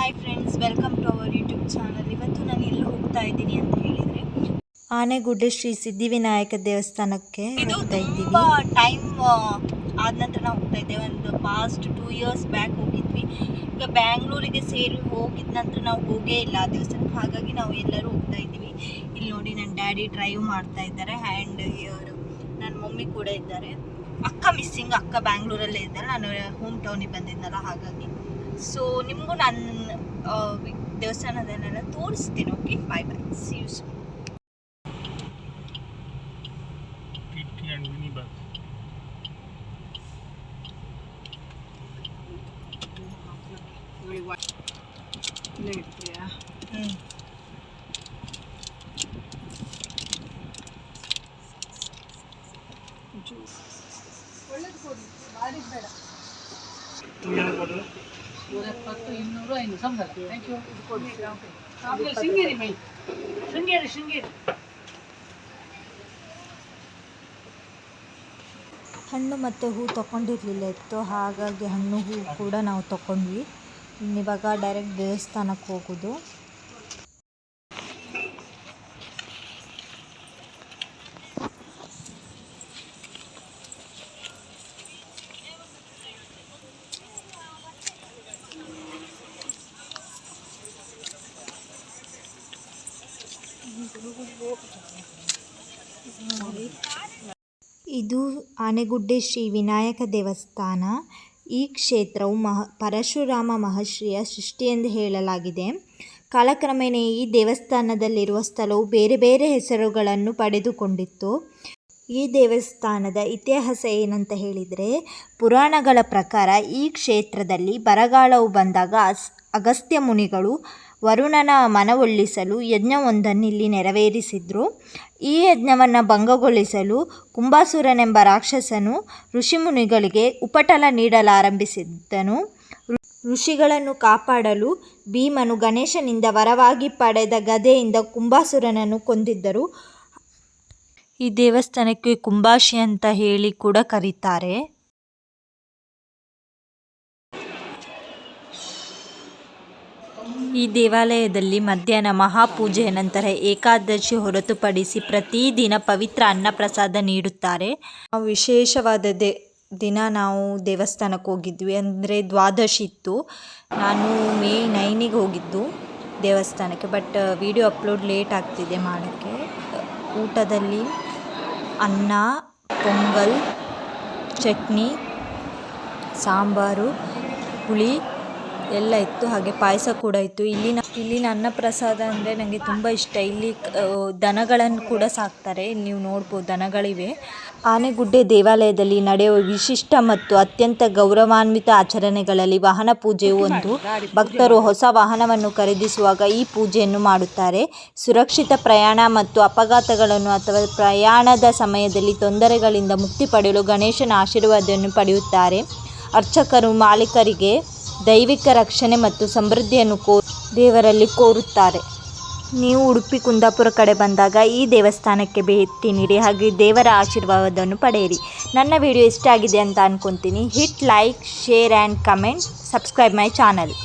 Hi friends, welcome to our YouTube channel. ಇವತ್ತು ನಾನು ಎಲ್ಲಿ ಹೋಗ್ತಾ ಇದ್ದೀನಿ ಅಂತ ಹೇಳಿದರೆ ಆನೆಗುಡ್ಡೆ ಶ್ರೀ ಸಿದ್ಧಿವಿನಾಯಕ ದೇವಸ್ಥಾನಕ್ಕೆ ಹೋಗ್ತಾ ಇದ್ದೀವಿ. ಟೈಮ್ ಆದ ನಂತರ ನಾವು ಹೋಗ್ತಾ ಇದ್ದೇವೆ. ಒಂದು ಪಾಸ್ಟ್ 2 years ಬ್ಯಾಕ್ ಹೋಗಿದ್ವಿ. ಈಗ ಬ್ಯಾಂಗ್ಳೂರಿಗೆ ಸೇರಿ ಹೋಗಿದ ನಂತರ ನಾವು ಹೋಗೇ ಇಲ್ಲ ಆ ದೇವಸ್ಥಾನಕ್ಕೆ. ಹಾಗಾಗಿ ನಾವು ಎಲ್ಲರೂ ಹೋಗ್ತಾ ಇದ್ದೀವಿ. ಇಲ್ಲಿ ನೋಡಿ, ನನ್ನ ಡ್ಯಾಡಿ ಡ್ರೈವ್ ಮಾಡ್ತಾ ಇದ್ದಾರೆ ಆ್ಯಂಡ್ ನನ್ನ ಮಮ್ಮಿ ಕೂಡ ಇದ್ದಾರೆ. ಅಕ್ಕ ಮಿಸ್ಸಿಂಗ್, ಅಕ್ಕ ಬ್ಯಾಂಗ್ಳೂರಲ್ಲೇ ಇದ್ದಾರೆ. ನಾನು ಹೋಮ್ ಟೌನಿಗೆ ಬಂದಿದ್ದನಲ್ಲ, ಹಾಗಾಗಿ ಸೊ ನಿಮಗೂ ನಾನು ದೇವಸ್ಥಾನದನ್ನೆಲ್ಲ ತೋರಿಸ್ತೀನಿ. Okay, bye bye, see you soon. ಒಳ್ಳೇದು ಕೊಡಿ, ಭಾರಿ ಬೇಡ. 170, 200, 500 ಸಂಬಳ. Thank you. ಆಮೇಲೆ ಶೃಂಗೇರಿ ಮೈ, ಶೃಂಗೇರಿ ಹಣ್ಣು ಮತ್ತು ಹೂ ತೊಗೊಂಡಿರಲಿಲ್ಲ ಇತ್ತು, ಹಾಗಾಗಿ ಹಣ್ಣು ಹೂ ಕೂಡ ನಾವು ತೊಗೊಂಡ್ವಿ. ಇನ್ನಿವಾಗ ಡೈರೆಕ್ಟ್ ದೇವಸ್ಥಾನಕ್ಕೆ ಹೋಗೋದು. ಇದು ಆನೆಗುಡ್ಡೆ ಶ್ರೀ ವಿನಾಯಕ ದೇವಸ್ಥಾನ. ಈ ಕ್ಷೇತ್ರವು ಪರಶುರಾಮ ಮಹರ್ಷಿಯ ಸೃಷ್ಟಿ ಎಂದು ಹೇಳಲಾಗಿದೆ. ಕಾಲಕ್ರಮೇಣ ಈ ದೇವಸ್ಥಾನದಲ್ಲಿರುವ ಸ್ಥಳವು ಬೇರೆ ಬೇರೆ ಹೆಸರುಗಳನ್ನು ಪಡೆದುಕೊಂಡಿತ್ತು. ಈ ದೇವಸ್ಥಾನದ ಇತಿಹಾಸ ಏನಂತ ಹೇಳಿದರೆ, ಪುರಾಣಗಳ ಪ್ರಕಾರ ಈ ಕ್ಷೇತ್ರದಲ್ಲಿ ಬರಗಾಲವು ಬಂದಾಗ ಅಗಸ್ತ್ಯ ಮುನಿಗಳು ವರುಣನ ಮನವೊಲಿಸಲು ಯಜ್ಞವೊಂದನ್ನು ಇಲ್ಲಿ ನೆರವೇರಿಸಿದರು. ಈ ಯಜ್ಞವನ್ನು ಭಂಗಗೊಳಿಸಲು ಕುಂಬಾಸುರನೆಂಬ ರಾಕ್ಷಸನು ಋಷಿಮುನಿಗಳಿಗೆ ಉಪಟಳ ನೀಡಲಾರಂಭಿಸಿದ್ದನು. ಋಷಿಗಳನ್ನು ಕಾಪಾಡಲು ಭೀಮನು ಗಣೇಶನಿಂದ ವರವಾಗಿ ಪಡೆದ ಗದೆಯಿಂದ ಕುಂಬಾಸುರನನ್ನು ಕೊಂದಿದ್ದರು. ಈ ದೇವಸ್ಥಾನಕ್ಕೆ ಕುಂಬಾಶಿ ಅಂತ ಹೇಳಿ ಕೂಡ ಕರೀತಾರೆ. ಈ ದೇವಾಲಯದಲ್ಲಿ ಮಧ್ಯಾಹ್ನ ಮಹಾಪೂಜೆಯ ನಂತರ ಏಕಾದಶಿ ಹೊರತುಪಡಿಸಿ ಪ್ರತಿದಿನ ಪವಿತ್ರ ಅನ್ನಪ್ರಸಾದ ನೀಡುತ್ತಾರೆ. ವಿಶೇಷವಾದ ದಿನ ನಾವು ದೇವಸ್ಥಾನಕ್ಕೆ ಹೋಗಿದ್ವಿ, ಅಂದರೆ ದ್ವಾದಶಿ ಇತ್ತು. ನಾನು May 9 ಹೋಗಿದ್ದು ದೇವಸ್ಥಾನಕ್ಕೆ, ಬಟ್ ವಿಡಿಯೋ ಅಪ್ಲೋಡ್ ಲೇಟ್ ಆಗ್ತಿದೆ ಮಾಡೋಕ್ಕೆ. ಊಟದಲ್ಲಿ ಅನ್ನ, ಪೊಂಗಲ್, ಚಟ್ನಿ, ಸಾಂಬಾರು, ಹುಳಿ ಎಲ್ಲ ಇತ್ತು. ಹಾಗೆ ಪಾಯಸ ಕೂಡ ಇತ್ತು. ಇಲ್ಲಿನ ಅನ್ನಪ್ರಸಾದ ಅಂದರೆ ನನಗೆ ತುಂಬ ಇಷ್ಟ. ಇಲ್ಲಿ ದನಗಳನ್ನು ಕೂಡ ಸಾಕ್ತಾರೆ. ನೀವು ನೋಡ್ಬೋದು, ದನಗಳಿವೆ. ಆನೆಗುಡ್ಡೆ ದೇವಾಲಯದಲ್ಲಿ ನಡೆಯುವ ವಿಶಿಷ್ಟ ಮತ್ತು ಅತ್ಯಂತ ಗೌರವಾನ್ವಿತ ಆಚರಣೆಗಳಲ್ಲಿ ವಾಹನ ಪೂಜೆಯು ಒಂದು. ಭಕ್ತರು ಹೊಸ ವಾಹನವನ್ನು ಖರೀದಿಸುವಾಗ ಈ ಪೂಜೆಯನ್ನು ಮಾಡುತ್ತಾರೆ. ಸುರಕ್ಷಿತ ಪ್ರಯಾಣ ಮತ್ತು ಅಪಘಾತಗಳನ್ನು ಅಥವಾ ಪ್ರಯಾಣದ ಸಮಯದಲ್ಲಿ ತೊಂದರೆಗಳಿಂದ ಮುಕ್ತಿ ಪಡೆಯಲು ಗಣೇಶನ ಆಶೀರ್ವಾದವನ್ನು ಪಡೆಯುತ್ತಾರೆ. ಅರ್ಚಕರು ಮಾಲೀಕರಿಗೆ ದೈವಿಕ ರಕ್ಷಣೆ ಮತ್ತು ಸಮೃದ್ಧಿಯನ್ನು ದೇವರಲ್ಲಿ ಕೋರುತ್ತಾರೆ. ನೀವು ಉಡುಪಿ ಕುಂದಾಪುರ ಕಡೆ ಬಂದಾಗ ಈ ದೇವಸ್ಥಾನಕ್ಕೆ ಭೇಟಿ ನೀಡಿ, ಹಾಗೆ ದೇವರ ಆಶೀರ್ವಾದವನ್ನು ಪಡೆಯಿರಿ. ನನ್ನ ವಿಡಿಯೋ ಇಷ್ಟ ಆಗಿದೆ ಅಂತ ಅಂದ್ಕೊತೀನಿ. Hit like, share and comment, subscribe my channel.